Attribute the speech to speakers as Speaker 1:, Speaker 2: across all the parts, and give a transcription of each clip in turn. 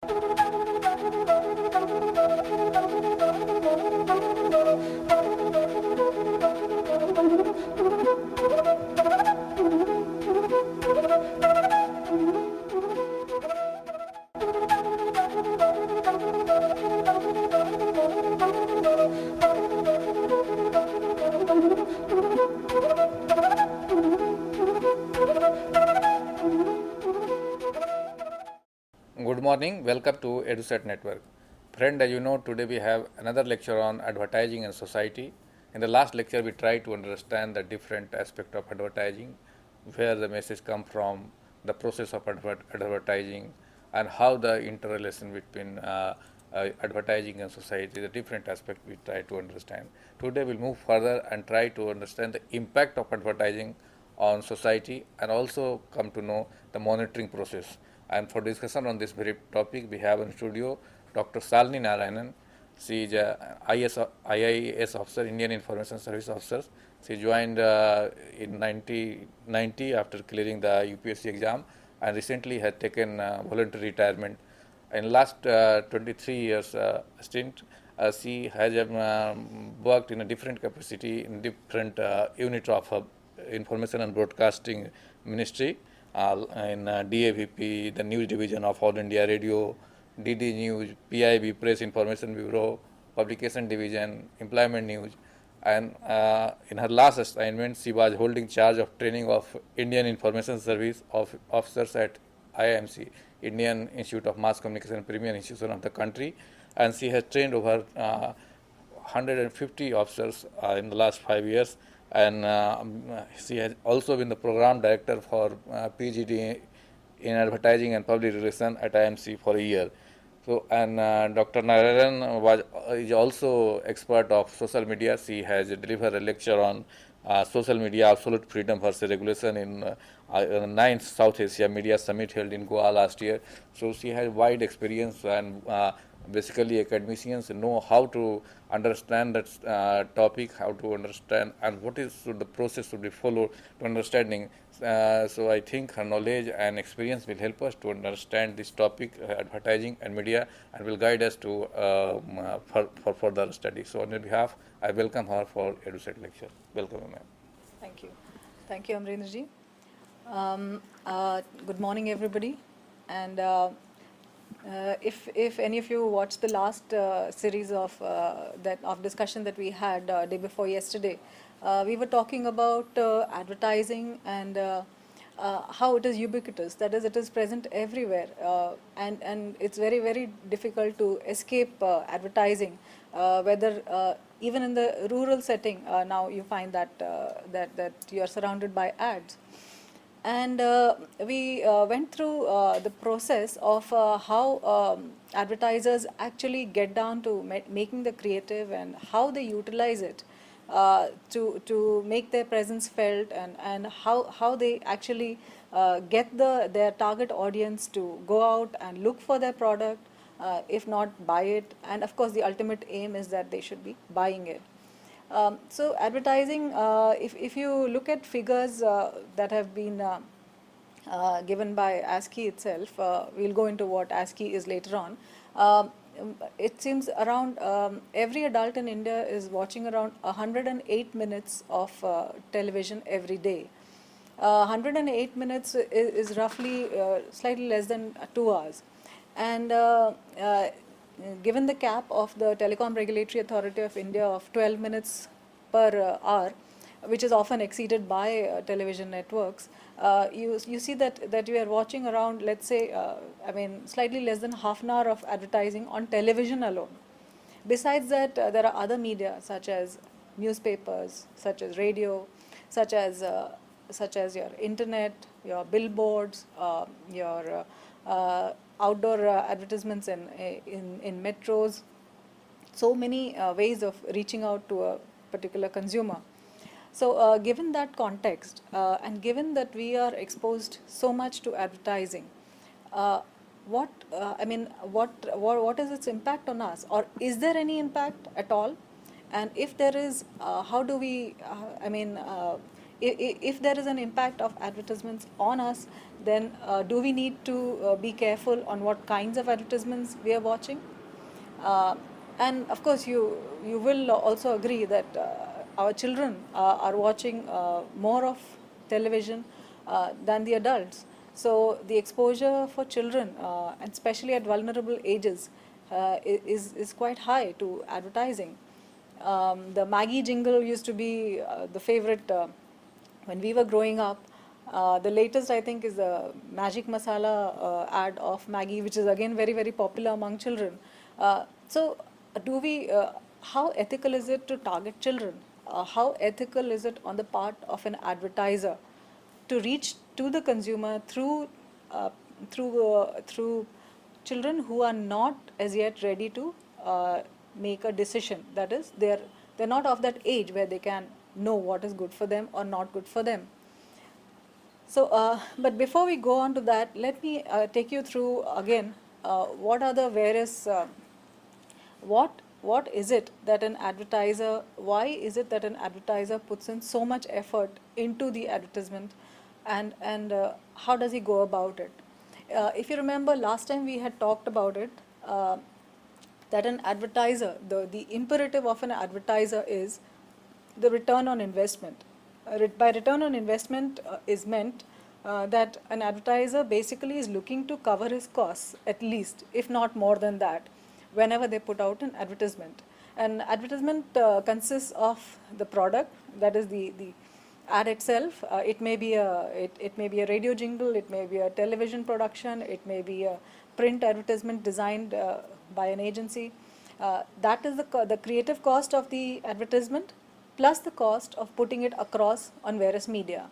Speaker 1: Good morning, welcome to EduSet Network. Friend, as you know, today we have another lecture on advertising and society. In the last lecture, we tried to understand the different aspect of advertising, where the message come from, the process of advertising, and how the interrelation between advertising and society, the different aspect we try to understand. Today, we'll move further and try to understand the impact of advertising on society and also come to know the monitoring process. And for discussion on this very topic, we have in studio Dr. Salini Narayanan. She is a IAS officer, Indian Information Service officer. She joined in 1990 after clearing the UPSC exam and recently has taken voluntary retirement. In last 23 years stint, she has worked in a different capacity in different unit of Information and Broadcasting Ministry. In DAVP, the news division of All India Radio, DD News, PIB, Press Information Bureau, Publication Division, Employment News, and in her last assignment, she was holding charge of training of Indian Information Service of officers at IIMC, Indian Institute of Mass Communication, premier institution of the country, and she has trained over 150 officers in the last 5 years. And she has also been the program director for PGD in advertising and public relations at IMC for a year. So, and Dr. Narayan is also expert of social media. She has delivered a lecture on social media absolute freedom versus regulation in 9th South Asia Media Summit held in Goa last year. So she has wide experience and basically academicians know how to understand that topic, how to understand and what is the process to be followed to understanding. So I think her knowledge and experience will help us to understand this topic, advertising and media, and will guide us to for further study. So on your behalf, I welcome her for EduSet lecture. Welcome, ma'am.
Speaker 2: Thank you. Thank you, Amrendraji. Good morning, everybody. And if any of you watched the last series of discussion that we had day before yesterday, we were talking about advertising and how it is ubiquitous. That is, it is present everywhere, and it's very difficult to escape advertising. Whether even in the rural setting, now you find that that you are surrounded by ads. And we went through the process of how advertisers actually get down to making the creative and how they utilize it to make their presence felt, and how they actually get their target audience to go out and look for their product, if not buy it. And of course, the ultimate aim is that they should be buying it. So advertising, if you look at figures that have been given by ASCII itself, we'll go into what ASCII is later on. It seems around every adult in India is watching around 108 minutes of television every day. 108 minutes is roughly slightly less than 2 hours. And given the cap of the Telecom Regulatory Authority of India of 12 minutes per hour, which is often exceeded by television networks, you see that you are watching around, let's say, slightly less than half an hour of advertising on television alone. Besides that, there are other media such as newspapers, such as radio, such as your internet, your billboards, your outdoor advertisements in metros. So many ways of reaching out to a particular consumer. So given that context, and given that we are exposed so much to advertising, what is its impact on us, or is there any impact at all? And if there is, how do we, if there is an impact of advertisements on us, then do we need to be careful on what kinds of advertisements we are watching? Uh, and of course, you will also agree that our children are watching more of television than the adults. So the exposure for children, and especially at vulnerable ages, is quite high to advertising. The Maggie jingle used to be the favorite when we were growing up. The latest, I think, is the Magic Masala ad of Maggie, which is again very, very popular among children. So, do we? How ethical is it to target children? How ethical is it on the part of an advertiser to reach to the consumer uh, through children who are not as yet ready to make a decision? That is, they're not of that age where they can know what is good for them or not good for them. So, but before we go on to that, let me take you through again what are the various what is it that an advertiser, why is it that an advertiser puts in so much effort into the advertisement, and how does he go about it? If you remember, last time we had talked about it, that an advertiser, the imperative of an advertiser is the return on investment. By return on investment is meant that an advertiser basically is looking to cover his costs, at least, if not more than that, whenever they put out an advertisement. An advertisement consists of the product, that is the ad itself. It may be a radio jingle, it may be a television production, it may be a print advertisement designed by an agency. That is the creative cost of the advertisement, plus the cost of putting it across on various media.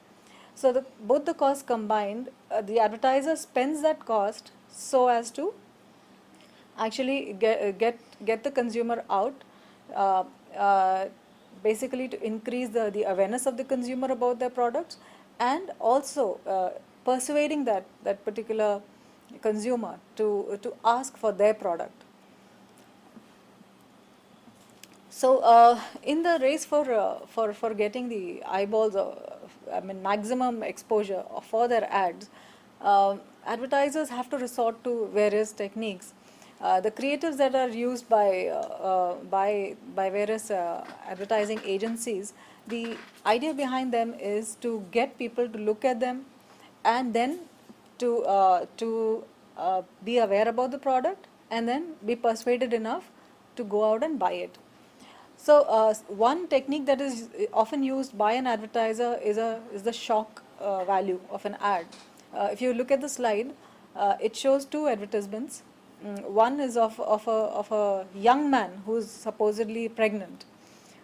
Speaker 2: So both the costs combined, the advertiser spends that cost so as to actually get the consumer out, uh, uh, basically to increase the awareness of the consumer about their products, and also persuading that particular consumer to ask for their product. So, in the race for getting the eyeballs, I mean maximum exposure for their ads, advertisers have to resort to various techniques. The creatives that are used by various advertising agencies, the idea behind them is to get people to look at them, and then to be aware about the product, and then be persuaded enough to go out and buy it. So, one technique that is often used by an advertiser is the shock value of an ad. If you look at the slide, it shows two advertisements. One is of a young man who is supposedly pregnant,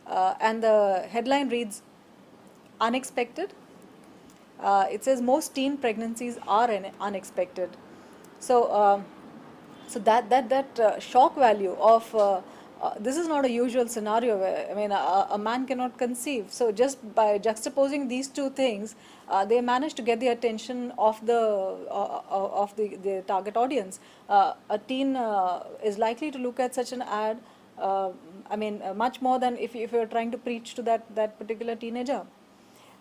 Speaker 2: and the headline reads, "Unexpected." It says most teen pregnancies are unexpected. So, so that shock value of this is not a usual scenario where, I mean, a man cannot conceive. So just by juxtaposing these two things, they managed to get the attention of the target audience. A teen is likely to look at such an ad. I mean, much more than if you're trying to preach to that particular teenager.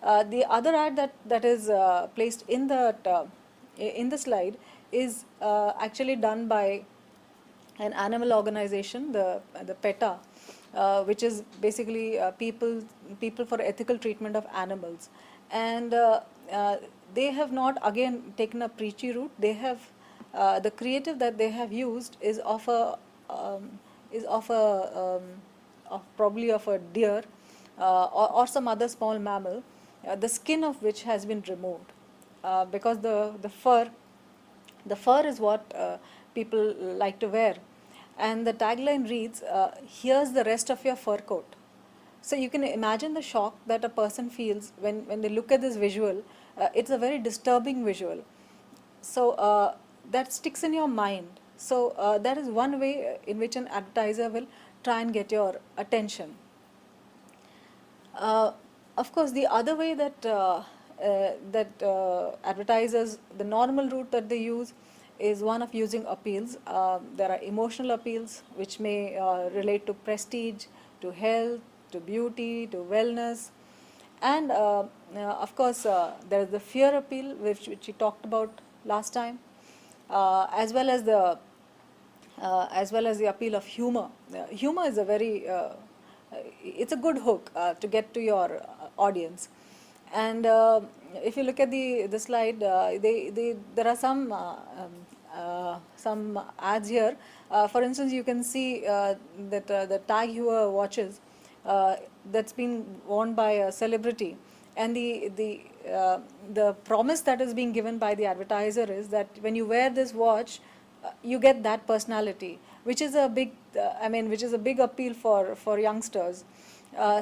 Speaker 2: The other ad that is placed in the slide is actually done by an animal organization, the PETA, which is basically people for ethical treatment of animals, and they have not again taken a preachy route. They have the creative that they have used is of probably of a deer or some other small mammal, the skin of which has been removed, because the fur is what people like to wear, and the tagline reads, "Here's the rest of your fur coat." So you can imagine the shock that a person feels when they look at this visual. It's a very disturbing visual. So that sticks in your mind. So that is one way in which an advertiser will try and get your attention. Of course, the other way that advertisers, the normal route that they use is one of using appeals. There are emotional appeals which may relate to prestige, to health, to beauty, to wellness. And of course, there is the fear appeal, which we talked about last time, as well as the appeal of humor. Humor is a very it's a good hook to get to your audience. And if you look at the slide, there are some ads here. For instance, you can see that the tag heuer watches that's been worn by a celebrity, and the promise that is being given by the advertiser is that when you wear this watch, you get that personality, which is a big which is a big appeal for youngsters.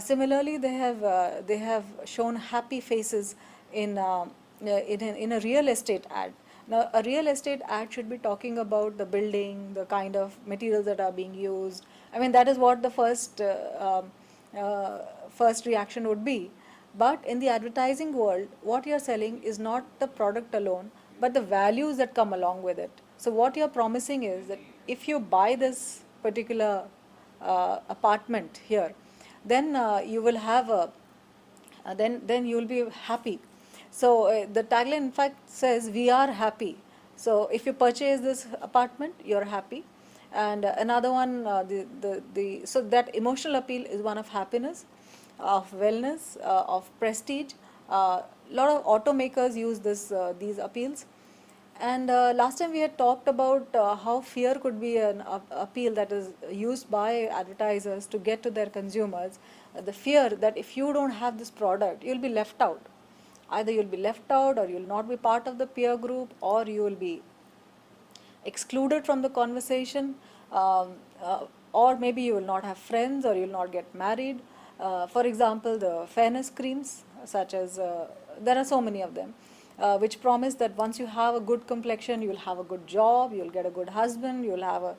Speaker 2: Similarly, they have shown happy faces in a real estate ad. Now, a real estate ad should be talking about the building, the kind of materials that are being used. I mean, that is what the first reaction would be. But in the advertising world, what you're selling is not the product alone, but the values that come along with it. So what you're promising is that if you buy this particular apartment here, then you will have then you will be happy. So the tagline in fact says, "We are happy." So if you purchase this apartment, you're happy. And another one, so that emotional appeal is one of happiness, of wellness, of prestige. A lot of automakers use these appeals. And last time we had talked about how fear could be an appeal that is used by advertisers to get to their consumers. The fear that if you don't have this product, you'll be left out. Either you'll be left out, or you'll not be part of the peer group, or you will be excluded from the conversation, or maybe you will not have friends, or you'll not get married. For example, the fairness creams, such as there are so many of them, which promise that once you have a good complexion, you'll have a good job, you'll get a good husband, you'll have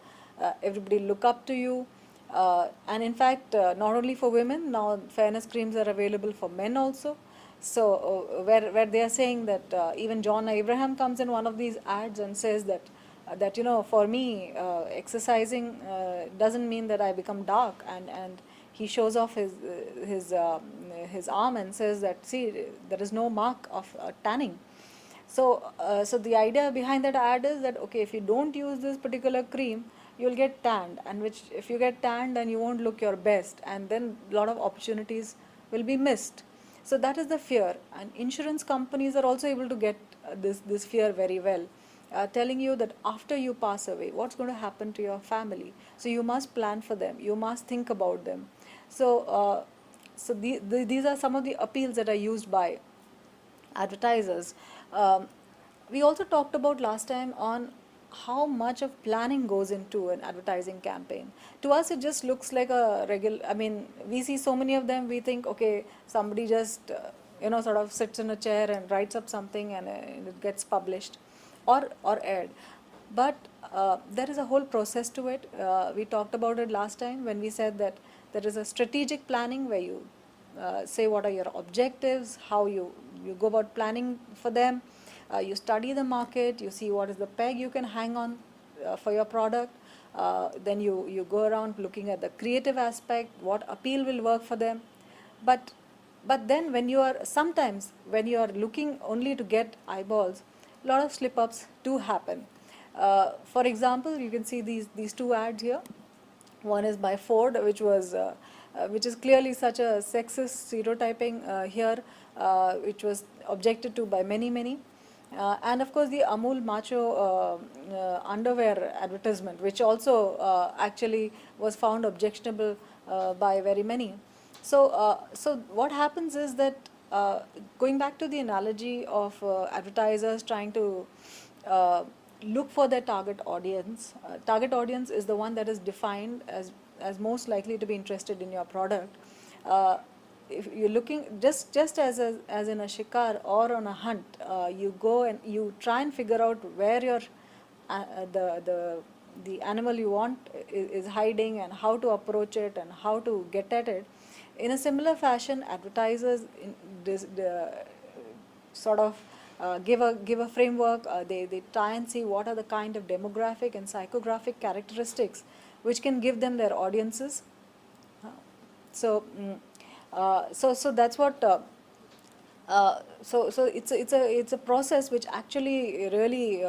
Speaker 2: everybody look up to you. And in fact, not only for women, now fairness creams are available for men also. So where they are saying that even John Abraham comes in one of these ads and says that for me exercising doesn't mean that I become dark, and he shows off his arm and says that, see, there is no mark of tanning. So the idea behind that ad is that, okay, if you don't use this particular cream, you'll get tanned, and which if you get tanned, then you won't look your best, and then a lot of opportunities will be missed. So that is the fear, and insurance companies are also able to get this fear very well, telling you that after you pass away, what's going to happen to your family. So you must plan for them, you must think about them. So these are some of the appeals that are used by advertisers. We also talked about last time on how much of planning goes into an advertising campaign. To us, it just looks like a regular, we see so many of them, we think, okay, somebody just, sort of sits in a chair and writes up something, and it gets published or aired. But there is a whole process to it. We talked about it last time when we said that there is a strategic planning where you say what are your objectives, how you go about planning for them. You study the market, you see what is the peg you can hang on for your product. Then you go around looking at the creative aspect, what appeal will work for them. But then sometimes when you are looking only to get eyeballs, a lot of slip-ups do happen. For example, you can see these two ads here. One is by Ford, which is clearly such a sexist stereotyping here, which was objected to by many. And of course the Amul macho underwear advertisement, which also actually was found objectionable by very many. So what happens is that, going back to the analogy of advertisers trying to look for their target audience. Target audience is the one that is defined as most likely to be interested in your product. If you're looking just as in a shikar or on a hunt, you go and you try and figure out where your the animal you want is hiding, and how to approach it and how to get at it. In a similar fashion, advertisers sort of give a framework. They try and see what are the kind of demographic and psychographic characteristics which can give them their audiences. So that's what So it's a process which actually really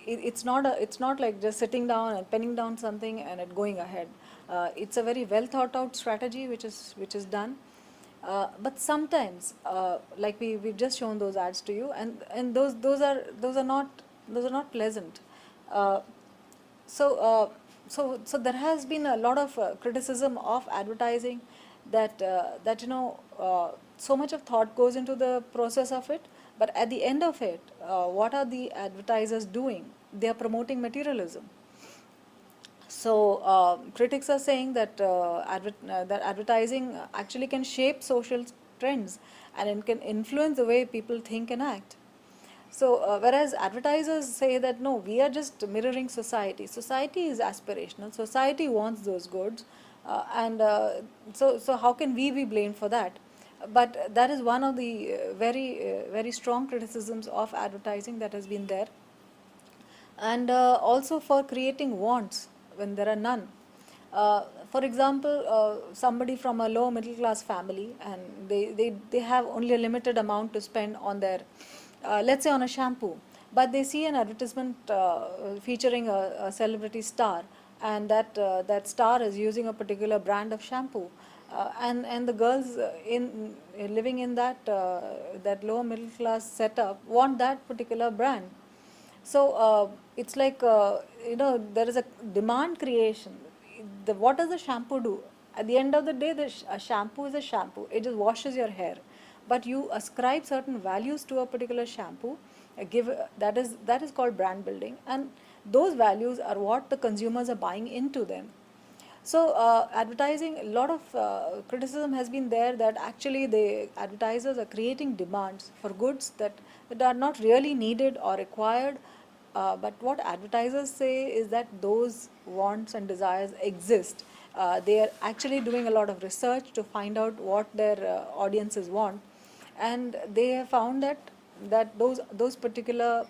Speaker 2: it's not like just sitting down and penning down something and it going ahead. It's a very well thought out strategy which is done. But sometimes, like we've just shown those ads to you, and those are not pleasant. Uh, so there has been a lot of criticism of advertising, that so much of thought goes into the process of it, but at the end of it, what are the advertisers doing? They are promoting materialism. So critics are saying that advertising actually can shape social trends, and it can influence the way people think and act. So whereas advertisers say that no, we are just mirroring society. Society is aspirational. Society wants those goods, and so how can we be blamed for that? But that is one of the very strong criticisms of advertising that has been there, and also for creating wants when there are none. For example, somebody from a low middle class family, and they have only a limited amount to spend on their, let's say on a shampoo, but they see an advertisement featuring a celebrity star, and that star is using a particular brand of shampoo. And the girls living in that lower middle class setup want that particular brand. So it's like, there is a demand creation. What does the shampoo do? At the end of the day, a shampoo is a shampoo. It just washes your hair, but you ascribe certain values to a particular shampoo. That is called brand building, and those values are what the consumers are buying into them. So advertising, a lot of criticism has been there that actually the advertisers are creating demands for goods that are not really needed or required. But what advertisers say is that those wants and desires exist. They are actually doing a lot of research to find out what their audiences want, and they have found that those particular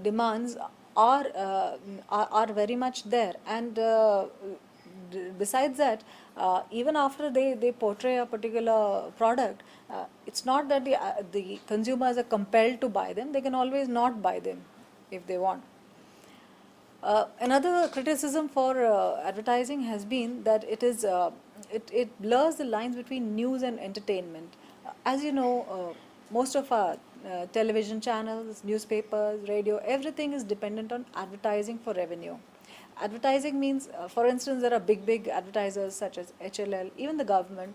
Speaker 2: demands are very much there. And besides that, even after they portray a particular product, it's not that the consumers are compelled to buy them. They can always not buy them if they want. Another criticism for advertising has been that it blurs the lines between news and entertainment. As you know, most of our television channels, newspapers, radio, everything is dependent on advertising for revenue. Advertising means, for instance, there are big advertisers such as HLL, even the government,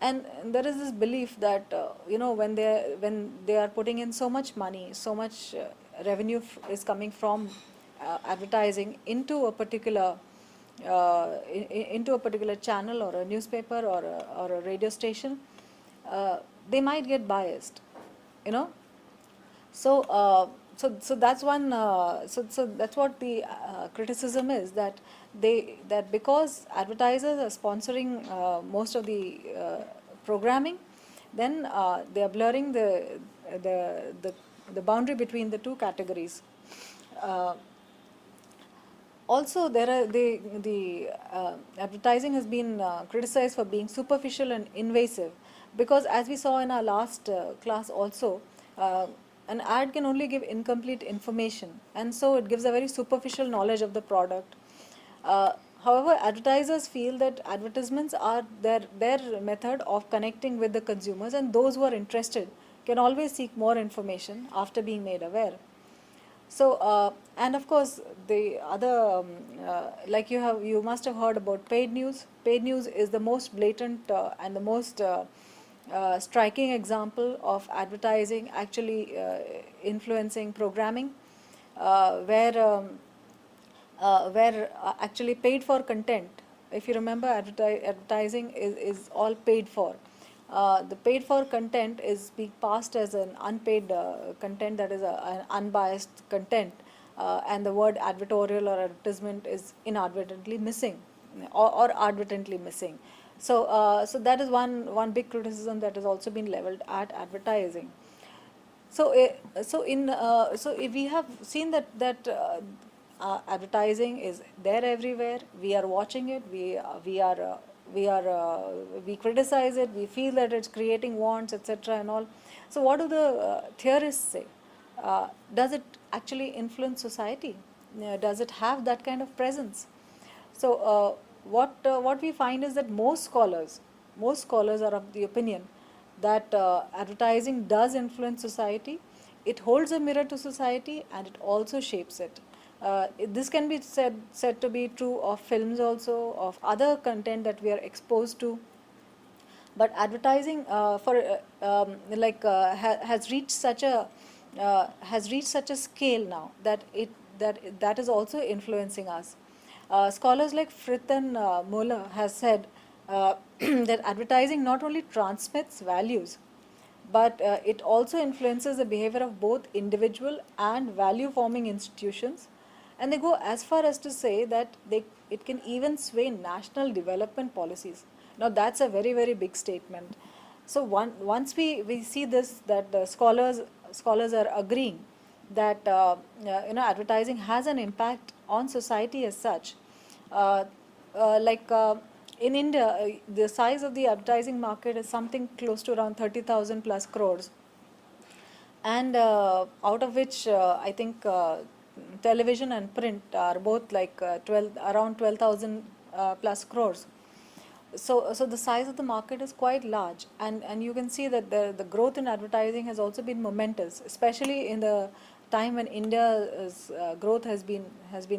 Speaker 2: and there is this belief that when they are putting in so much money, so much revenue is coming from advertising into a particular channel or a newspaper or a radio station, they might get biased, you know. So so that's one. So that's what the criticism is, that because advertisers are sponsoring most of the programming, then they are blurring the the boundary between the two categories. Uh, Also, there are the advertising has been criticized for being superficial and invasive, because as we saw in our last class also, an ad can only give incomplete information, and so it gives a very superficial knowledge of the product. However, advertisers feel that advertisements are their method of connecting with the consumers, and those who are interested can always seek more information after being made aware. So and of course the other like you must have heard about paid news. Paid news is the most blatant and the most striking example of advertising actually influencing programming, where actually paid for content. If you remember, advertising is all paid for. The paid for content is being passed as an unpaid content, that is an unbiased content, and the word advertorial or advertisement is inadvertently missing, or advertently missing. So that is one big criticism that has also been leveled at advertising. So if we have seen that advertising is there everywhere. We are watching it. We are we criticize it, we feel that it's creating wants, etc. and all. So what do the theorists say? Does it actually influence society? Does it have that kind of presence? So what we find is that most scholars are of the opinion that advertising does influence society. It holds a mirror to society and it also shapes it. This can be said to be true of films also, of other content that we are exposed to. But advertising has reached such a scale now that that is also influencing us. Scholars like Frith and Muller has said that advertising not only transmits values, but it also influences the behavior of both individual and value forming institutions. And they go as far as to say that it can even sway national development policies. Now that's a very, very big statement. So once we see this, that the scholars are agreeing that advertising has an impact on society as such. In India, the size of the advertising market is something close to around 30,000 plus crores, and out of which I think television and print are both like around 12,000 plus crores. So the size of the market is quite large, and you can see that the growth in advertising has also been momentous, especially in the time when India's growth has been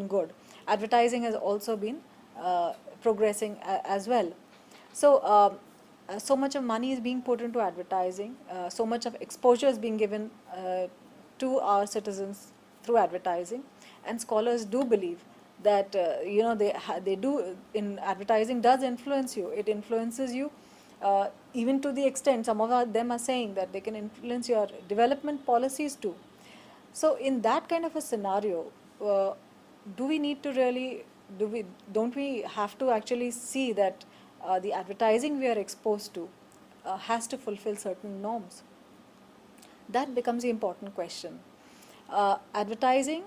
Speaker 2: good. Advertising has also been progressing as well. So so much of money is being put into advertising, so much of exposure is being given to our citizens through advertising, and scholars do believe that they do in advertising does influence you. It influences you even to the extent some of them are saying that they can influence your development policies too. So in that kind of a scenario, do we need to really don't we have to actually see that the advertising we are exposed to has to fulfill certain norms? That becomes the important question. Advertising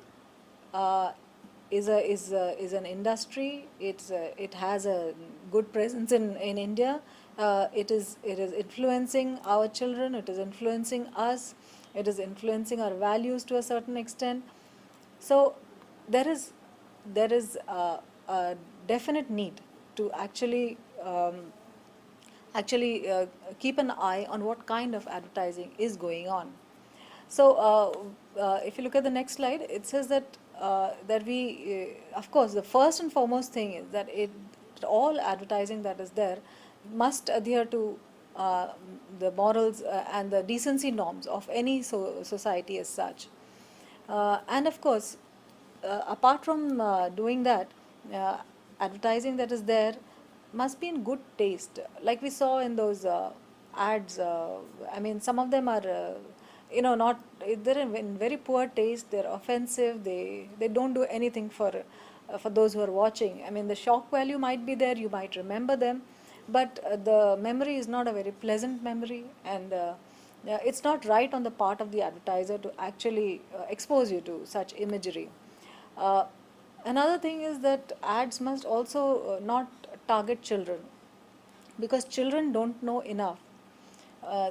Speaker 2: is an industry. It has a good presence in India. It is influencing our children. It is influencing us. It is influencing our values to a certain extent. So there is a definite need to actually keep an eye on what kind of advertising is going on. So if you look at the next slide, it says that of course, the first and foremost thing is that all advertising that is there must adhere to the morals and the decency norms of any society as such. And of course, apart from doing that, advertising that is there must be in good taste. Like we saw in those ads, I mean, some of them are, not, they're in very poor taste, they're offensive, they don't do anything for those who are watching. I mean, the shock value might be there, you might remember them, but the memory is not a very pleasant memory, and it's not right on the part of the advertiser to actually expose you to such imagery. Another thing is that ads must also not target children, because children don't know enough.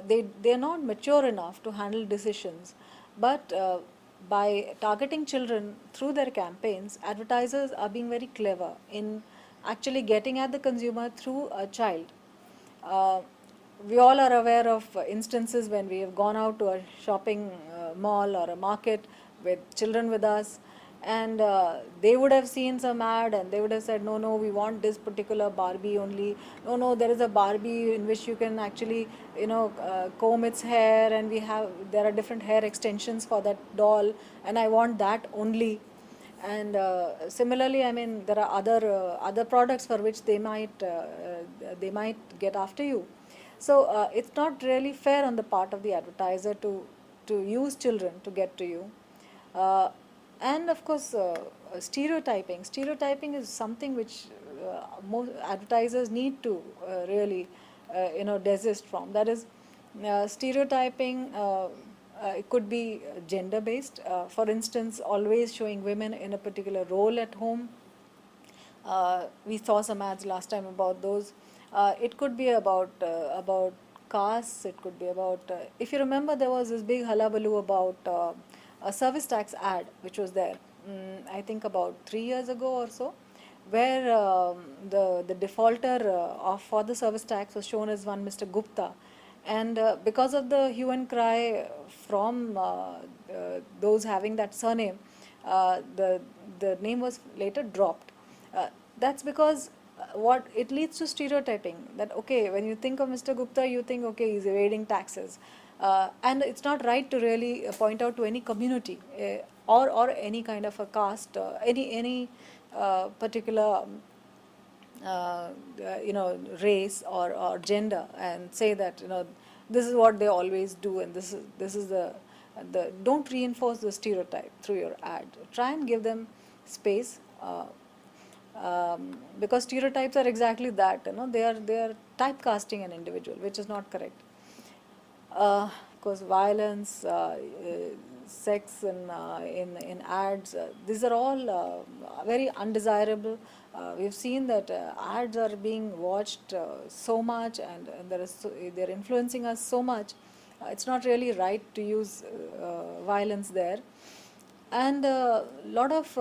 Speaker 2: They are not mature enough to handle decisions. But by targeting children through their campaigns, advertisers are being very clever in actually getting at the consumer through a child. We all are aware of instances when we have gone out to a shopping mall or a market with children with us, and they would have seen some ad and they would have said, no, we want this particular Barbie only. No, there is a Barbie in which you can actually comb its hair, and there are different hair extensions for that doll, and I want that only. And similarly, I mean, there are other products for which they might get after you. So it's not really fair on the part of the advertiser to use children to get to you. And of course, stereotyping. Stereotyping is something which most advertisers need to really desist from. That is, stereotyping. It could be gender based. For instance, always showing women in a particular role at home. We saw some ads last time about those. It could be about castes. It could be about if you remember, there was this big hullabaloo about a service tax ad which was there. I think about 3 years ago or so, where the defaulter of for the service tax was shown as one Mr. Gupta, and because of the hue and cry from those having that surname, the name was later dropped. That's because what it leads to stereotyping, that okay, when you think of Mr. Gupta, you think okay, he's evading taxes, and it's not right to really point out to any community or any kind of a caste, any particular race or gender, and say that this is what they always do, and this is the don't reinforce the stereotype through your ad. Try and give them space, because stereotypes are exactly that. They are typecasting an individual, which is not correct. Of course, violence, sex in ads, these are all very undesirable. We've seen that ads are being watched so much, and they're influencing us so much. It's not really right to use violence there. And a lot of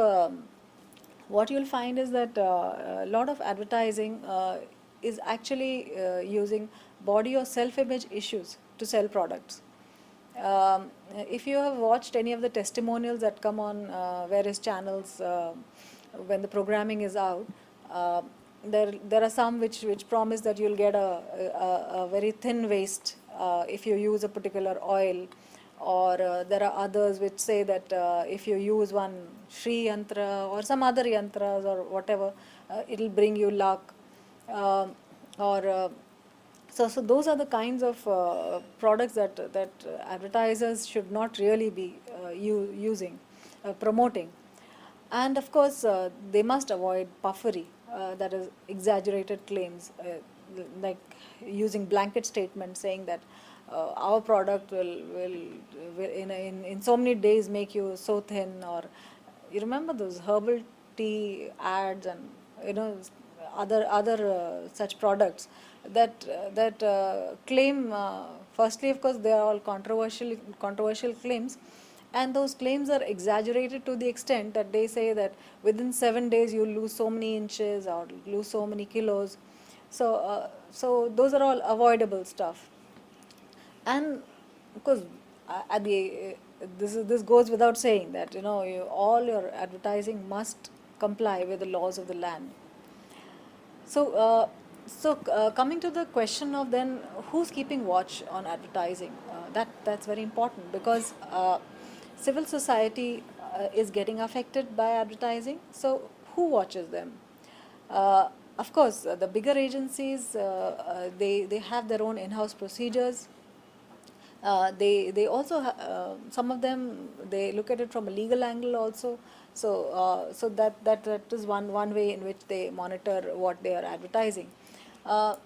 Speaker 2: what you'll find is that a lot of advertising is actually using body or self-image issues to sell products. If you have watched any of the testimonials that come on various channels when the programming is out, there are some which promise that you'll get a very thin waist if you use a particular oil, or there are others which say that if you use one Shri Yantra or some other yantras or whatever, it'll bring you luck, so those are the kinds of products that advertisers should not really be using, promoting. And of course, they must avoid puffery, that is exaggerated claims, like using blanket statements saying that our product will in so many days make you so thin. Or you remember those herbal tea ads, and other such products that claim, firstly, of course, they are all controversial claims, and those claims are exaggerated to the extent that they say that within 7 days you'll lose so many inches or lose so many kilos. So those are all avoidable stuff. And of course, at the this goes without saying that all your advertising must comply with the laws of the land. So coming to the question of then who's keeping watch on advertising, that's very important, because civil society is getting affected by advertising. So who watches them? Of course, the bigger agencies, they have their own in-house procedures. They also some of them, they look at it from a legal angle also. So that is one way in which they monitor what they are advertising. There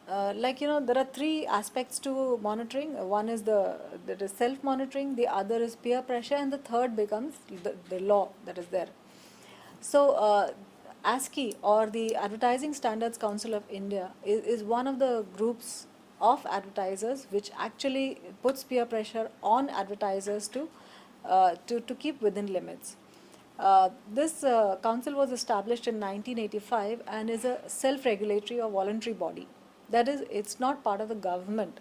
Speaker 2: are three aspects to monitoring. One is that is self-monitoring, the other is peer pressure, and the third becomes the law that is there. So ASCI, or the Advertising Standards Council of India, is one of the groups of advertisers which actually puts peer pressure on advertisers to keep within limits. This council was established in 1985 and is a self-regulatory or voluntary body. That is, it's not part of the government.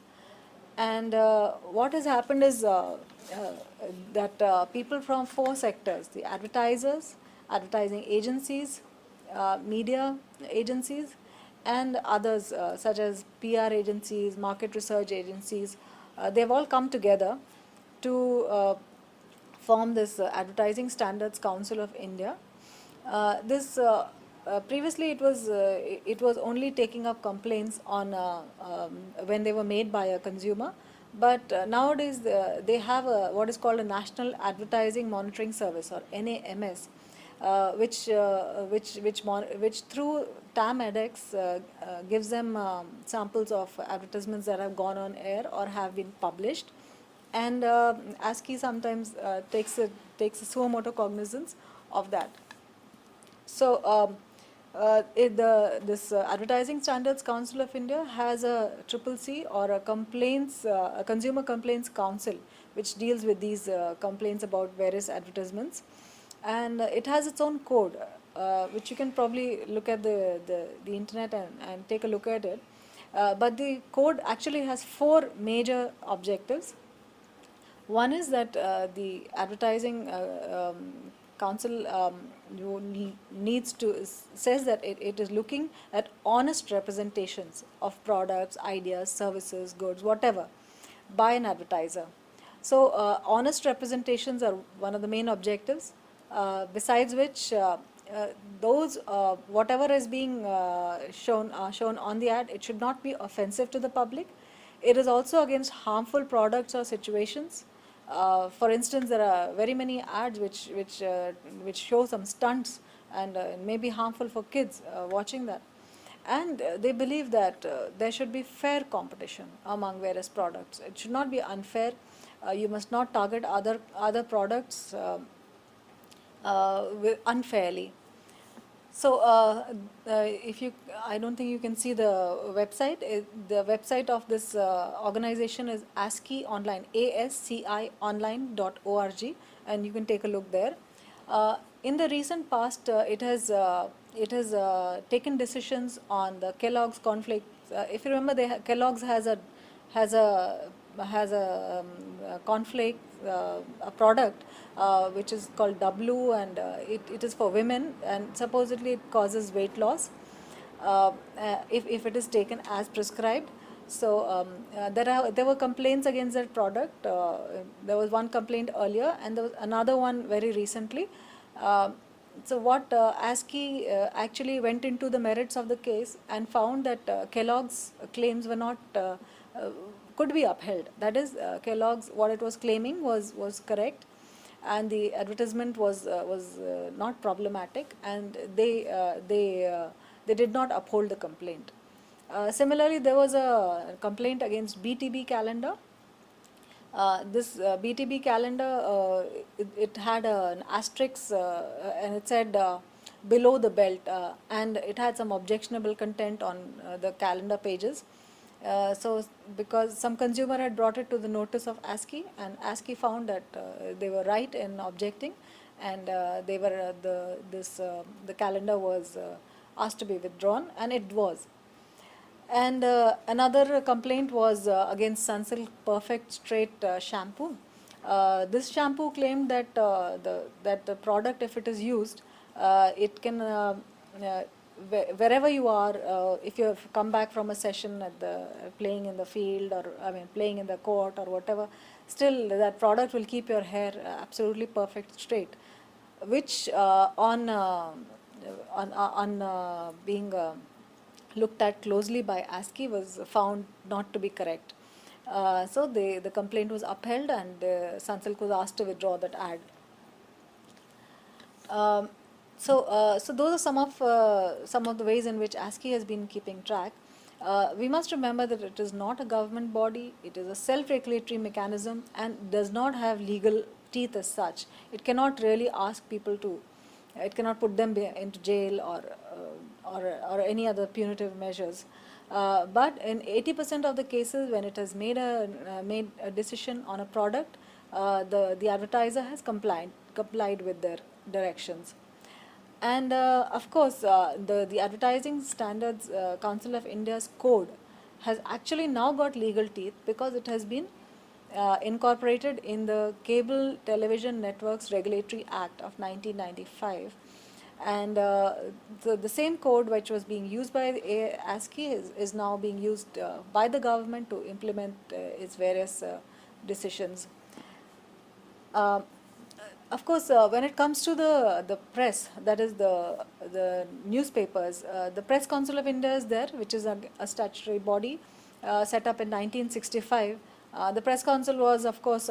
Speaker 2: And what has happened is that people from 4 sectors, the advertisers, advertising agencies, media agencies, and others such as PR agencies, market research agencies, they've all come together to form this Advertising Standards Council of India. Previously it was only taking up complaints on when they were made by a consumer, but nowadays they have what is called a National Advertising Monitoring Service, or NAMS, which through TAM-edX gives them samples of advertisements that have gone on air or have been published, and ASCII sometimes takes a suo motu cognizance of that. So This Advertising Standards Council of India has a CCC, or a Consumer Complaints Council, which deals with these complaints about various advertisements, and it has its own code, which you can probably look at the internet and take a look at it. But the code actually has four major objectives. One is that the advertising council needs to says that it is looking at honest representations of products, ideas, services, goods, whatever, by an advertiser. So honest representations are one of the main objectives. Besides which, those whatever is being shown on the ad, it should not be offensive to the public. It is also against harmful products or situations. For instance, there are very many ads which show some stunts and may be harmful for kids watching that. And they believe that there should be fair competition among various products. It should not be unfair. You must not target other products unfairly. So, I don't think you can see the website. The website of this organization is ASCII Online, ASCI-online.org, and you can take a look there. In the recent past, it has taken decisions on the Kellogg's conflict. If you remember, Kellogg's has a conflict, a product which is called W, and it is for women, and supposedly it causes weight loss if it is taken as prescribed. So there were complaints against that product. There was one complaint earlier, and there was another one very recently. So what ASCII actually went into the merits of the case and found that Kellogg's claims were not could be upheld. That is, Kellogg's, what it was claiming was correct, and the advertisement was not problematic, and they did not uphold the complaint. Similarly, there was a complaint against BTB calendar. This BTB calendar, it had an asterisk and it said below the belt, and it had some objectionable content on the calendar pages. So because some consumer had brought it to the notice of ASCII, and ASCII found that they were right in objecting, and the calendar was asked to be withdrawn, and it was. And another complaint was against Sunsilk Perfect Straight shampoo. This shampoo claimed that the product, if it is used, it can wherever you are, if you have come back from a session at playing in the field, or playing in the court or whatever, still that product will keep your hair absolutely perfect straight, which on being looked at closely by ASCII was found not to be correct. So the complaint was upheld, and Sunsilk was asked to withdraw that ad. So those are some of the ways in which ASCII has been keeping track. We must remember that it is not a government body. It is a self-regulatory mechanism and does not have legal teeth as such. It cannot really ask people to. It cannot put them into jail or any other punitive measures. But in 80% of the cases, when it has made a decision on a product, the advertiser has complied with their directions. And of course, the Advertising Standards Council of India's code has actually now got legal teeth, because it has been incorporated in the Cable Television Networks Regulatory Act of 1995. And the same code which was being used by ASCII is now being used by the government to implement its various decisions. Of course, when it comes to the press, that is the newspapers, the Press Council of India is there, which is a statutory body set up in 1965. The Press Council was, of course,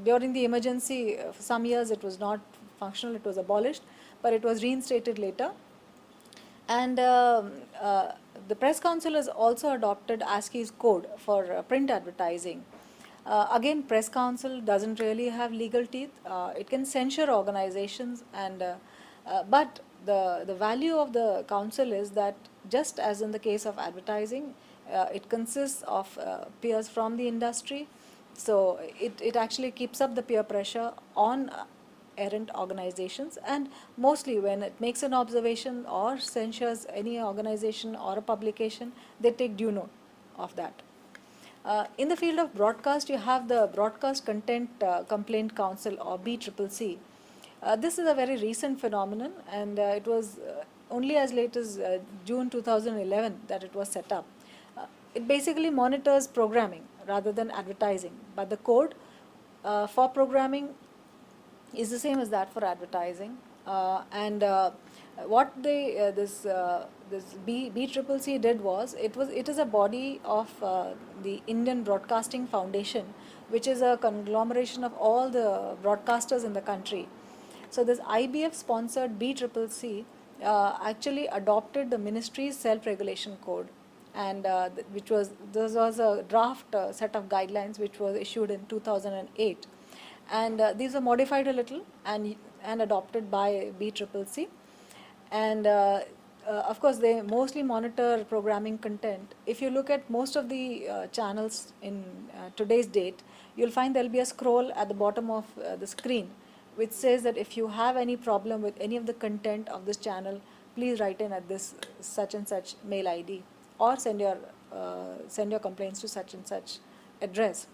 Speaker 2: during the emergency, for some years it was not functional, it was abolished, but it was reinstated later. And the Press Council has also adopted ASCII's code for print advertising. Again, Press Council doesn't really have legal teeth. It can censure organizations, and But the value of the council is that, just as in the case of advertising, it consists of peers from the industry. So it actually keeps up the peer pressure on errant organizations, and mostly when it makes an observation or censures any organization or a publication, they take due note of that. In the field of broadcast, you have the Broadcast Content Complaint Council, or BCCC. This is a very recent phenomenon, and it was only as late as June 2011 that it was set up. It basically monitors programming rather than advertising, but the code for programming is the same as that for advertising. And what this BCCC did was, it is a body of the Indian Broadcasting Foundation, which is a conglomeration of all the broadcasters in the country. So this IBF sponsored BCCC actually adopted the ministry's self-regulation code, and this was a draft set of guidelines which was issued in 2008, and these were modified a little and adopted by BCCC. And of course, they mostly monitor programming content. If you look at most of the channels in today's date, you'll find there'll be a scroll at the bottom of the screen which says that if you have any problem with any of the content of this channel, please write in at this such and such mail ID, or send your complaints to such and such address.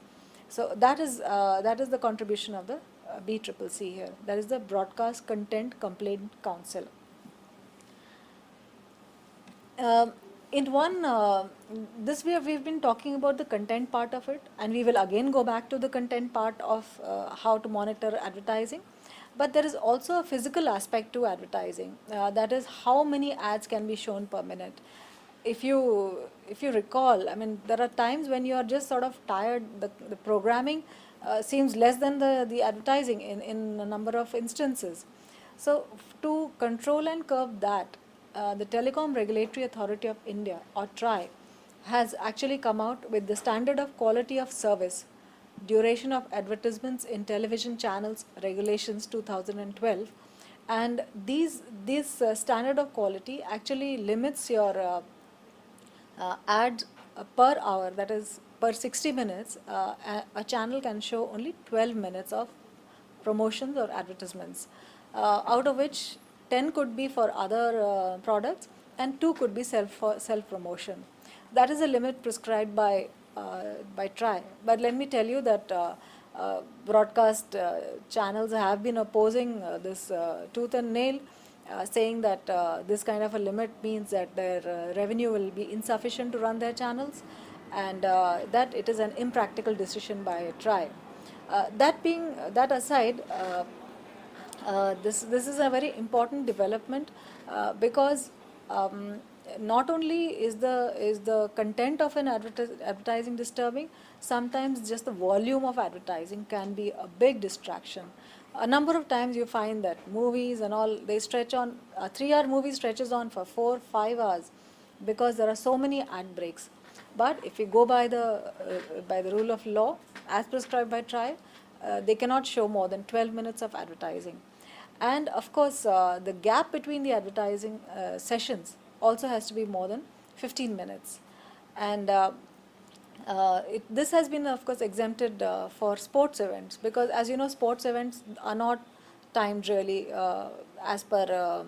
Speaker 2: So that is the contribution of the BCCC here. That is the Broadcast Content Complaint Council. This we've been talking about the content part of it, and we will again go back to the content part of how to monitor advertising. But there is also a physical aspect to advertising. That is, how many ads can be shown per minute. If you recall, I mean, there are times when you are just sort of tired. The programming seems less than the advertising in a number of instances. So to control and curb that, the Telecom Regulatory Authority of India, or TRAI, has actually come out with the Standard of Quality of Service, Duration of Advertisements in Television Channels Regulations 2012, and this standard of quality actually limits your ad per hour, that is per 60 minutes, a channel can show only 12 minutes of promotions or advertisements, out of which 10 could be for other products and 2 could be self-promotion. That is a limit prescribed by TRAI. But let me tell you that broadcast channels have been opposing this tooth and nail, saying that this kind of a limit means that their revenue will be insufficient to run their channels, and that it is an impractical decision by TRAI. That aside, this is a very important development, because not only is the content of an advertising disturbing, sometimes just the volume of advertising can be a big distraction. A number of times you find that movies and all, they stretch on, a 3-hour movie stretches on for 4-5 hours because there are so many ad breaks. But if you go by the rule of law as prescribed by TRAI, they cannot show more than 12 minutes of advertising. And of course, the gap between the advertising sessions also has to be more than 15 minutes. And this has been, of course, exempted for sports events, because, as you know, sports events are not timed really as per,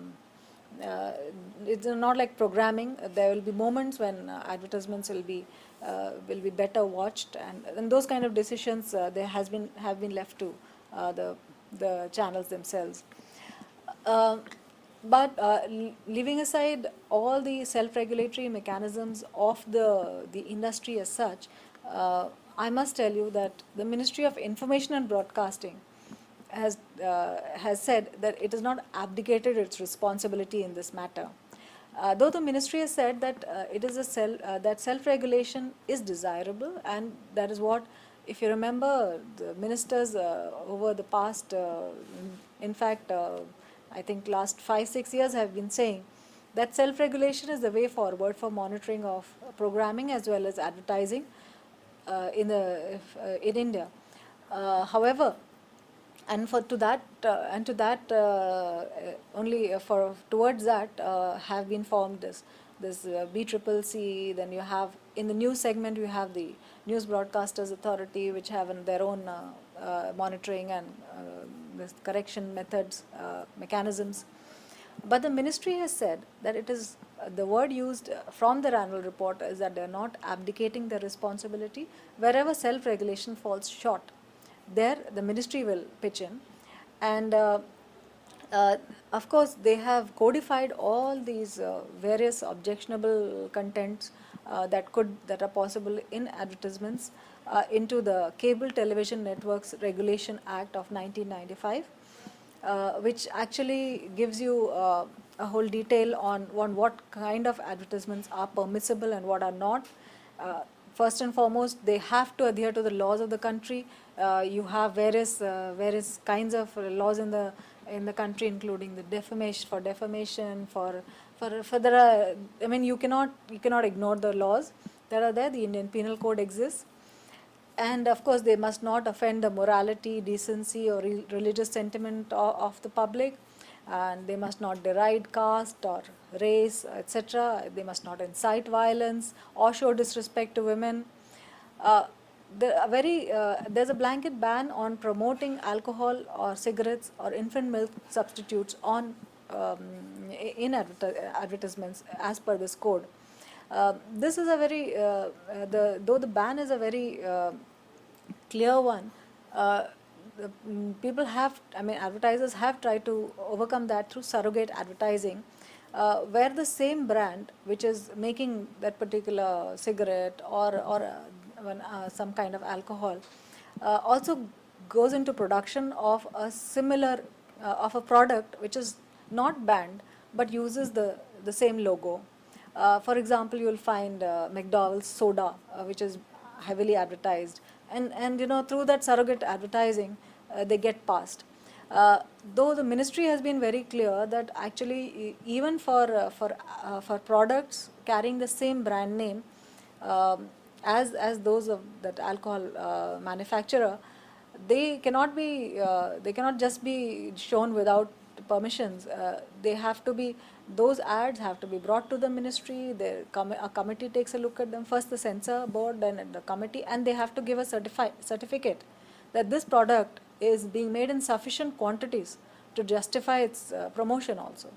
Speaker 2: it's not like programming. There will be moments when advertisements will be better watched, and those kind of decisions have been left to the channels themselves. But leaving aside all the self-regulatory mechanisms of the industry as such, I must tell you that the Ministry of Information and Broadcasting has said that it has not abdicated its responsibility in this matter. Though the ministry has said that that self-regulation is desirable, and that is what, if you remember, the ministers over the past, in fact, I think last 5-6 years have been saying that self-regulation is the way forward for monitoring of programming as well as advertising in India. However, And to that only for towards that have been formed this BCCC. Then you have in the news segment you have the News Broadcasters Authority, which have their own monitoring and this correction methods mechanisms. But the ministry has said that it is the word used from their annual report is that they are not abdicating their responsibility. Wherever self-regulation falls short, there the ministry will pitch in. And of course, they have codified all these various objectionable contents that are possible in advertisements into the Cable Television Networks Regulation Act of 1995. Which actually gives you a whole detail on what kind of advertisements are permissible and what are not. First and foremost, they have to adhere to the laws of the country. You have various kinds of laws in the country, including the defamation, for there are, I mean, you cannot ignore the laws that are there. The Indian Penal Code exists. And of course, they must not offend the morality, decency, or religious sentiment of the public. And they must not deride caste or race, etc. They must not incite violence or show disrespect to women. There's a blanket ban on promoting alcohol or cigarettes or infant milk substitutes in advertisements as per this code. This is a very, though the ban is a very clear one, advertisers have tried to overcome that through surrogate advertising, where the same brand which is making that particular cigarette or some kind of alcohol also goes into production of a similar, of a product which is not banned but uses the same logo. For example, you will find McDowell's soda, which is heavily advertised, and through that surrogate advertising, they get passed. Though the ministry has been very clear that actually even for products carrying the same brand name as those of that alcohol manufacturer, they cannot just be shown without permissions. They have to be, those ads have to be brought to the ministry. A committee takes a look at them, first the censor board, then the committee, and they have to give a certificate that this product is being made in sufficient quantities to justify its promotion also.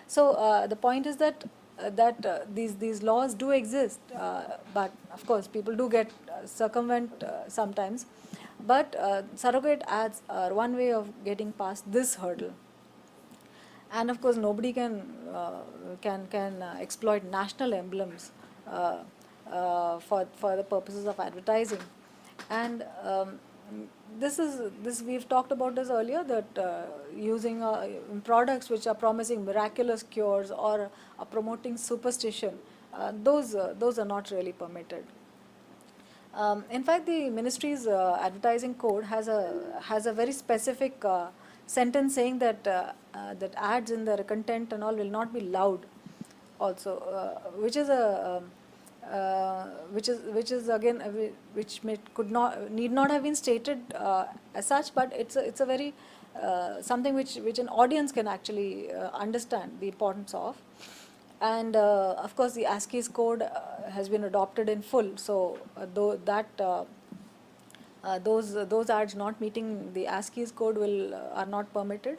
Speaker 2: So the point is that these laws do exist, but of course people do get circumvent sometimes. But surrogate ads are one way of getting past this hurdle. And of course, nobody can exploit national emblems for the purposes of advertising. And this we've talked about this earlier, that using products which are promising miraculous cures or are promoting superstition, those are not really permitted. In fact, the ministry's advertising code has a very specific sentence saying that that ads in their content and all will not be loud, also, which is again need not have been stated as such, but it's a very something which an audience can actually understand the importance of. And of course, the ASCII's code has been adopted in full, so those ads not meeting the ASCII's code are not permitted.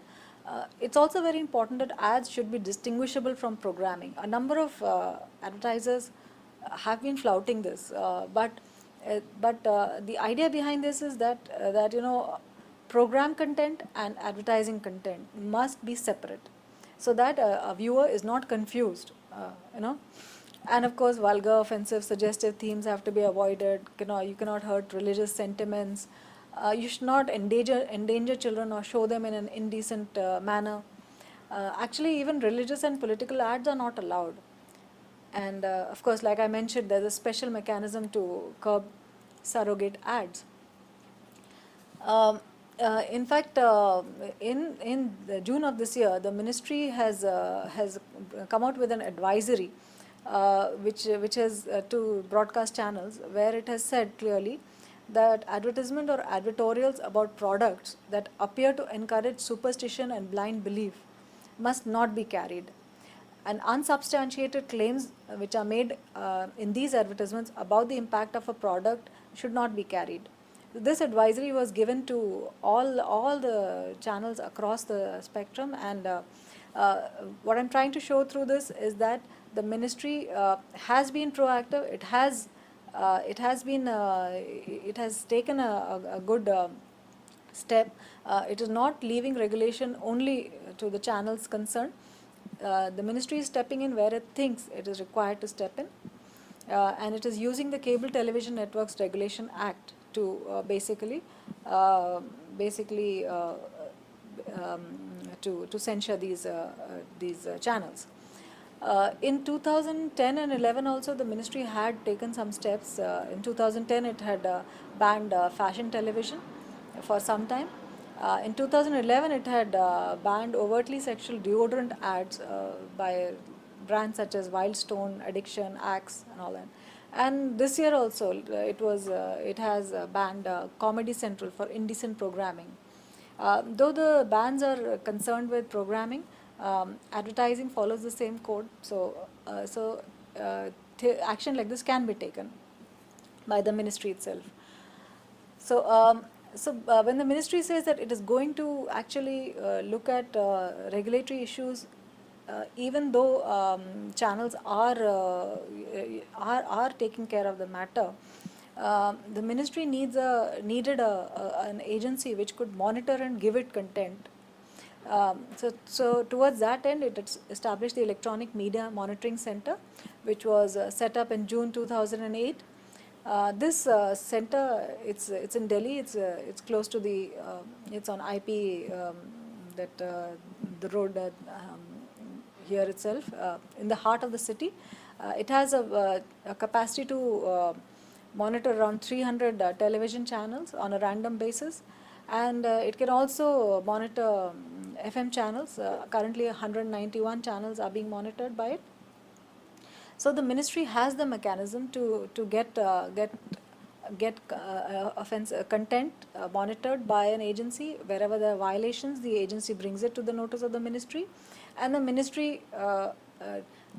Speaker 2: It's also very important that ads should be distinguishable from programming. A number of advertisers have been flouting this, but the idea behind this is that program content and advertising content must be separate, so that a viewer is not confused. And of course, vulgar, offensive, suggestive themes have to be avoided. You cannot hurt religious sentiments. You should not endanger children or show them in an indecent manner. Actually, even religious and political ads are not allowed. And of course, like I mentioned, there's a special mechanism to curb surrogate ads. In fact, in June of this year, the ministry has come out with an advisory which is to broadcast channels, where it has said clearly that advertisement or advertorials about products that appear to encourage superstition and blind belief must not be carried. And unsubstantiated claims which are made in these advertisements about the impact of a product should not be carried. This advisory was given to all the channels across the spectrum, and what I'm trying to show through this is that the ministry has been proactive. It has taken a good step. It is not leaving regulation only to the channels concerned. The ministry is stepping in where it thinks it is required to step in, and it is using the Cable Television Networks Regulation Act to to censure these channels. In 2010 and 11 also the ministry had taken some steps. In 2010 it had banned fashion television for some time. In 2011 it had banned overtly sexual deodorant ads by brands such as Wildstone, Addiction, Axe and all that. And this year also it has banned Comedy Central for indecent programming. Though the bans are concerned with programming, advertising follows the same code, so action like this can be taken by the ministry itself. So when the ministry says that it is going to actually look at regulatory issues, even though channels are taking care of the matter, the ministry needed an agency which could monitor and give it content. So towards that end, it established the Electronic Media Monitoring Center, which was set up in June 2008. This center, it's in Delhi. It's close to the it's on IP the road here itself, in the heart of the city. It has a capacity to monitor around 300 television channels on a random basis, and it can also monitor FM channels. Currently 191 channels are being monitored by it. So the ministry has the mechanism to get offense content monitored by an agency. Wherever there are violations, the agency brings it to the notice of the ministry, and the ministry,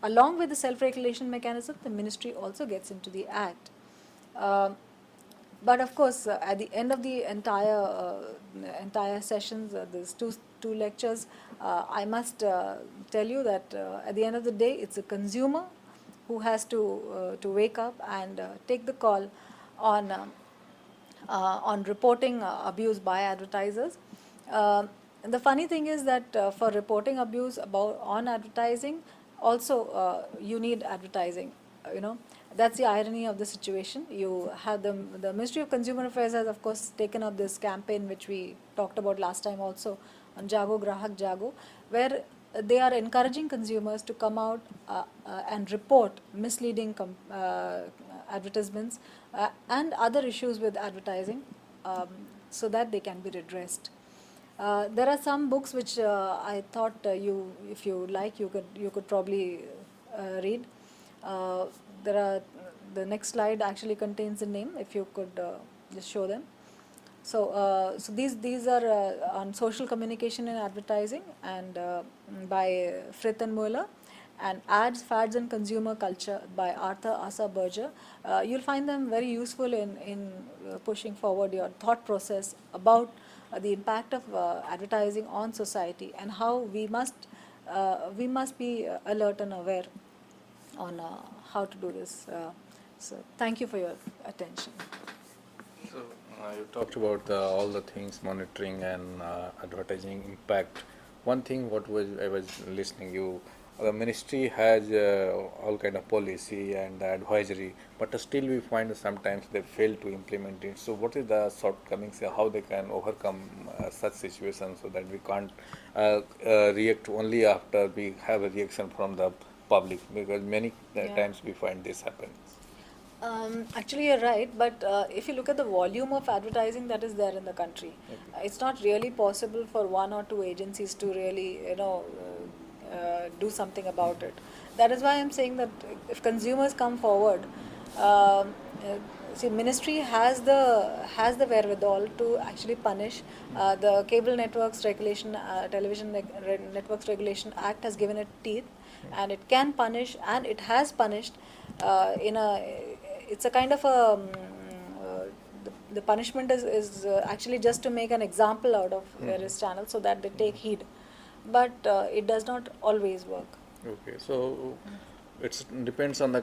Speaker 2: along with the self-regulation mechanism, the ministry also gets into the act. But of course, at the end of the entire sessions, there's two lectures. I must tell you that at the end of the day, it's a consumer who has to wake up and take the call on reporting abuse by advertisers. The funny thing is that for reporting abuse on advertising, also you need advertising. That's the irony of the situation. You have the Ministry of Consumer Affairs has, of course, taken up this campaign which we talked about last time also on Jago Grahak Jago, where they are encouraging consumers to come out and report misleading advertisements and other issues with advertising, so that they can be redressed. There are some books which I thought if you like, you could probably read. The next slide actually contains the name. If you could just show them. So these are on social communication and advertising, and by Frith and Mueller, and Ads, Fads and Consumer Culture by Arthur Asa Berger. You'll find them very useful in pushing forward your thought process about the impact of advertising on society, and how we must be alert and aware on how to do this. So thank you for your attention.
Speaker 1: So you talked about all the things, monitoring and advertising impact. One thing I was listening, the ministry has all kind of policy and advisory, but still we find sometimes they fail to implement it. So what is the shortcomings, how they can overcome such situations, so that we can't react only after we have a reaction from the public, because many times we find this happen.
Speaker 2: Actually, you're right, but if you look at the volume of advertising that is there in the country, it's not really possible for one or two agencies to really, do something about it. That is why I'm saying that if consumers come forward See, ministry has the wherewithal to actually punish. The Cable Networks Regulation, Networks Regulation Act has given it teeth, and it can punish, and it has punished. In a, it's a kind of a the punishment is actually just to make an example out of various channels so that they take heed, but it does not always work.
Speaker 1: Okay, so it depends on the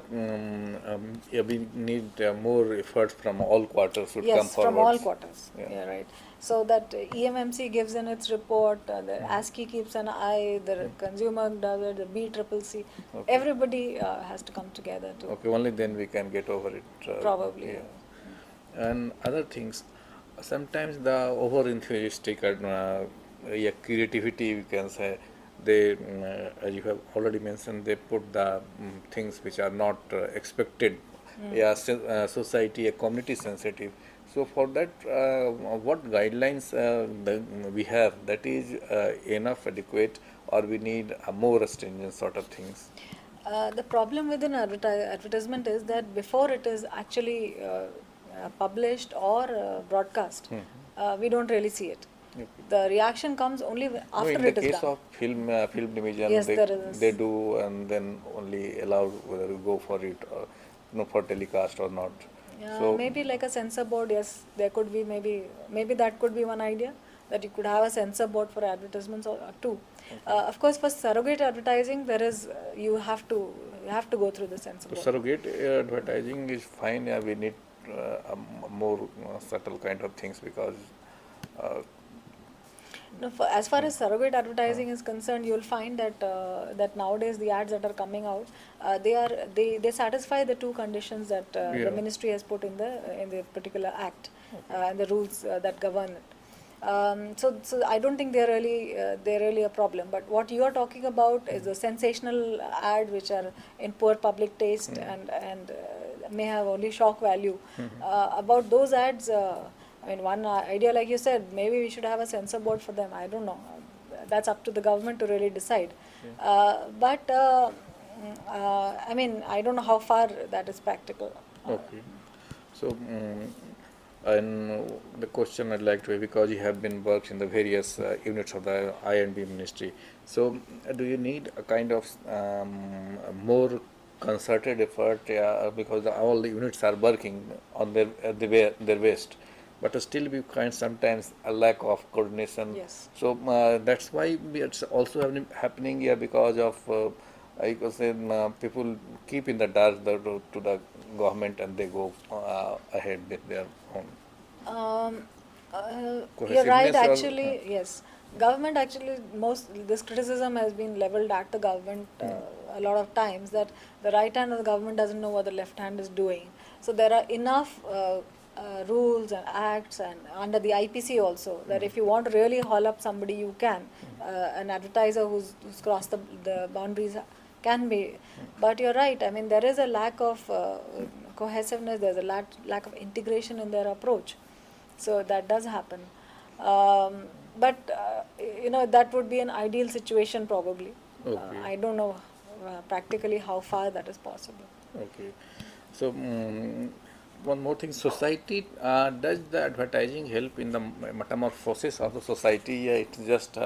Speaker 1: yeah, we need more efforts from all quarters should come
Speaker 2: Yes,
Speaker 1: forward.
Speaker 2: from all quarters.
Speaker 1: Yeah.
Speaker 2: Yeah, right. So that EMMC gives in its report, the ASCII keeps an eye, the consumer does it, the BCCC.
Speaker 1: Okay.
Speaker 2: Everybody has to come together to
Speaker 1: Okay, only then we can get over it.
Speaker 2: probably.
Speaker 1: Yeah. And other things, sometimes the over enthusiastic yeah, creativity, we can say, they as you have already mentioned, they put the things which are not expected. Yeah, society, a community sensitive. So for that, what guidelines we have, that is enough adequate, or we need a more stringent sort of things?
Speaker 2: The problem with an advertisement is that before it is actually published or broadcast, we don't really see it.
Speaker 1: Okay.
Speaker 2: The reaction comes only
Speaker 1: No,
Speaker 2: after
Speaker 1: in the
Speaker 2: it is
Speaker 1: case
Speaker 2: done.
Speaker 1: of film division,
Speaker 2: Yes, there is.
Speaker 1: they do, and then only allow whether you go for it or for telecast or not. So
Speaker 2: Maybe like a censor board, yes, there could be maybe that could be one idea, that you could have a censor board for advertisements or too. Of course, for surrogate advertising, there is you have to go through the censor
Speaker 1: so
Speaker 2: board.
Speaker 1: surrogate advertising is fine. Yeah, we need more subtle kind of things because
Speaker 2: No, as far as surrogate advertising is concerned, you'll find that that nowadays the ads that are coming out, they satisfy the two conditions that the
Speaker 1: Yeah.
Speaker 2: ministry has put in the particular act and the rules that govern it. So I don't think they're really a problem. But what you are talking about is the sensational ad which are in poor public taste and may have only shock value. About those ads. I mean, one idea, like you said, maybe we should have a censor board for them. I don't know. That's up to the government to really decide. But I mean, I don't know how far that is practical.
Speaker 1: okay. So and the question I'd like to have, because you have been worked in the various units of the I&B ministry. So do you need a kind of more concerted effort? Yeah, because all the units are working on their best. But still we find sometimes a lack of coordination.
Speaker 2: Yes.
Speaker 1: So that's why it's also happening here, because of I could say people keep in the dark to the government, and they go ahead with their own.
Speaker 2: You're right,
Speaker 1: Cohesiveness or-
Speaker 2: actually, yes. Government actually, this criticism has been leveled at the government a lot of times, that the right hand of the government doesn't know what the left hand is doing. So there are enough rules and acts, and under the IPC also, that if you want to really haul up somebody, you can. An advertiser who's crossed the boundaries can be. But you're right, I mean, there is a lack of cohesiveness, there's a lack of integration in their approach. So that does happen. But that would be an ideal situation probably.
Speaker 1: Okay.
Speaker 2: I don't know practically how far that is possible.
Speaker 1: Okay. So one more thing, society, does the advertising help in the metamorphosis of the society? Yeah, it's just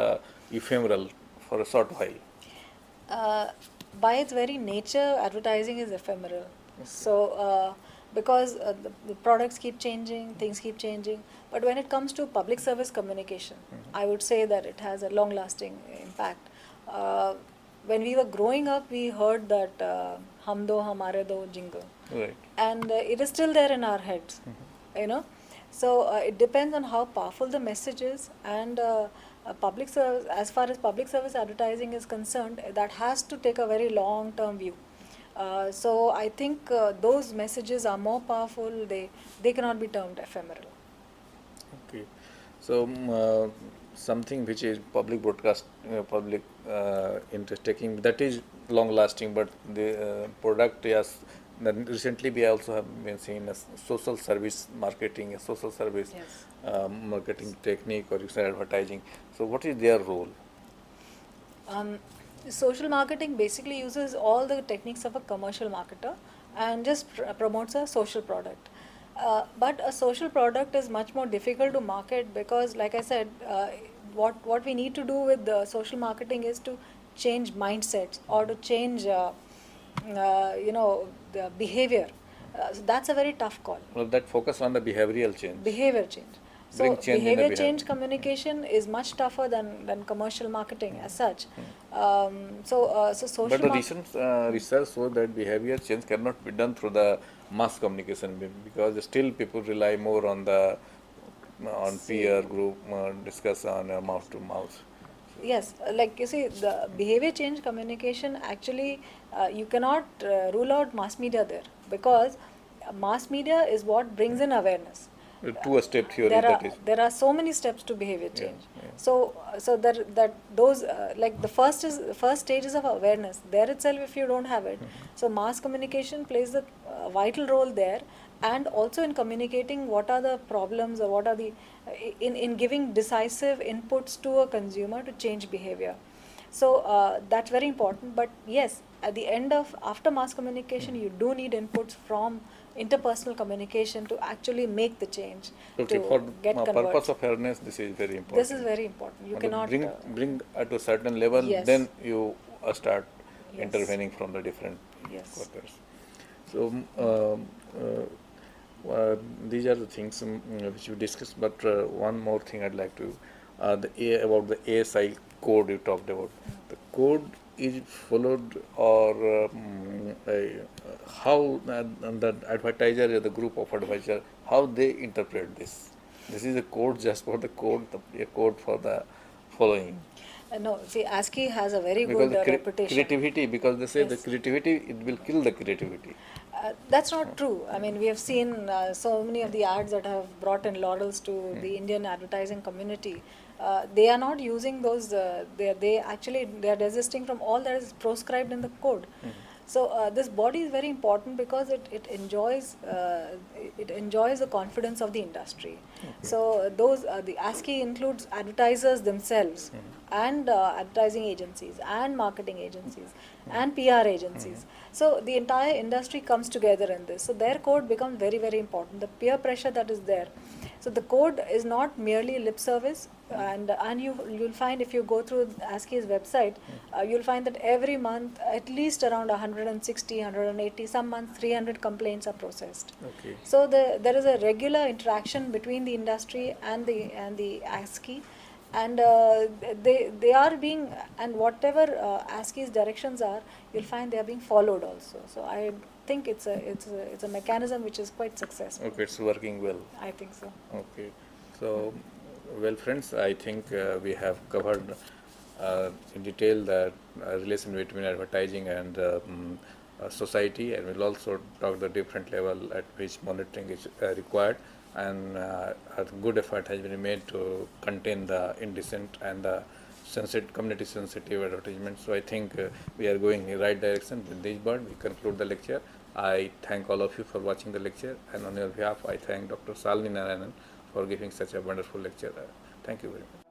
Speaker 1: ephemeral for a short while.
Speaker 2: By its very nature, advertising is ephemeral. So, because the products keep changing, things keep changing. But when it comes to public service communication, I would say that it has a long-lasting impact. When we were growing up, we heard that "Hum do hamare do" jingle,
Speaker 1: Right.
Speaker 2: and it is still there in our heads. So it depends on how powerful the message is, and public service, as far as public service advertising is concerned, that has to take a very long-term view. So I think those messages are more powerful. They cannot be termed ephemeral.
Speaker 1: Okay. So something which is public broadcast, public interest taking, that is long lasting, but the product, yes. Then recently we also have been seeing a social service marketing, a social service
Speaker 2: Yes.
Speaker 1: marketing technique, or you say advertising. So what is their role?
Speaker 2: Social marketing basically uses all the techniques of a commercial marketer, and just promotes a social product. But a social product is much more difficult to market because, like I said, what we need to do with the social marketing is to change mindsets or to change, the behavior. So that's a very tough call.
Speaker 1: Well, that focus on the behavioral change.
Speaker 2: Behavior change. So
Speaker 1: Bring change in the
Speaker 2: behavior
Speaker 1: behavior.
Speaker 2: change communication is much tougher than commercial marketing as such. So social.
Speaker 1: But the recent research shows that behavior change cannot be done through the mass communication because still people rely more on the on peer group discussion mouth to mouth.
Speaker 2: Yes, like you see, the behavior change communication actually, you cannot rule out mass media there because mass media is what brings in awareness.
Speaker 1: Two-step theory
Speaker 2: There are
Speaker 1: that is.
Speaker 2: there are so many steps to behavior change.
Speaker 1: yeah.
Speaker 2: So that those like the first stages of awareness there itself, if you don't have it, so mass communication plays the vital role there, and also in communicating what are the problems or what are the in giving decisive inputs to a consumer to change behavior. So that's very important. But yes, at the end of after mass communication, you do need inputs from interpersonal communication to actually make the change.
Speaker 1: Okay,
Speaker 2: to
Speaker 1: for
Speaker 2: get
Speaker 1: the
Speaker 2: convert.
Speaker 1: purpose of fairness, this is very important.
Speaker 2: This is very important. You
Speaker 1: And
Speaker 2: cannot
Speaker 1: bring at a certain level,
Speaker 2: Yes.
Speaker 1: then you start
Speaker 2: Yes.
Speaker 1: intervening from the different
Speaker 2: Yes.
Speaker 1: quarters. So these are the things which we discussed. But one more thing I'd like to about the ASI code you talked about. The code is followed, or how the advertiser or the group of advertiser, how they interpret this. This is a code just for the code, a code for the following.
Speaker 2: No, see, ASCII has a very
Speaker 1: Because
Speaker 2: good
Speaker 1: the
Speaker 2: reputation.
Speaker 1: creativity, because they say the
Speaker 2: Yes.
Speaker 1: creativity, it will kill the creativity.
Speaker 2: That's not true. I mean, we have seen so many of the ads that have brought in laurels to the Indian advertising community. They are not using those. They actually they are desisting from all that is prescribed in the code. So this body is very important because it enjoys the confidence of the industry. So those the ASCII includes advertisers themselves and advertising agencies and marketing agencies and PR agencies. So the entire industry comes together in this. So their code becomes very, very important. The peer pressure that is there. So the code is not merely lip service, and you'll find if you go through ASCII's website, you'll find that every month at least around 160, 180, some months 300 complaints are processed.
Speaker 1: Okay.
Speaker 2: So there is a regular interaction between the industry and the ASCII, and they are being, and whatever ASCII's directions are, you'll find they are being followed also. So I think it's a mechanism which is quite successful.
Speaker 1: Okay, it's working well.
Speaker 2: I think so.
Speaker 1: Okay. So, well, friends, I think we have covered in detail the relation between advertising and society, and we'll also talk the different level at which monitoring is required, and a good effort has been made to contain the indecent and the community sensitive advertisement. So I think we are going in the right direction. With this word, we conclude the lecture. I thank all of you for watching the lecture, and on your behalf, I thank Dr. Salini Narayanan for giving such a wonderful lecture. Thank you very much.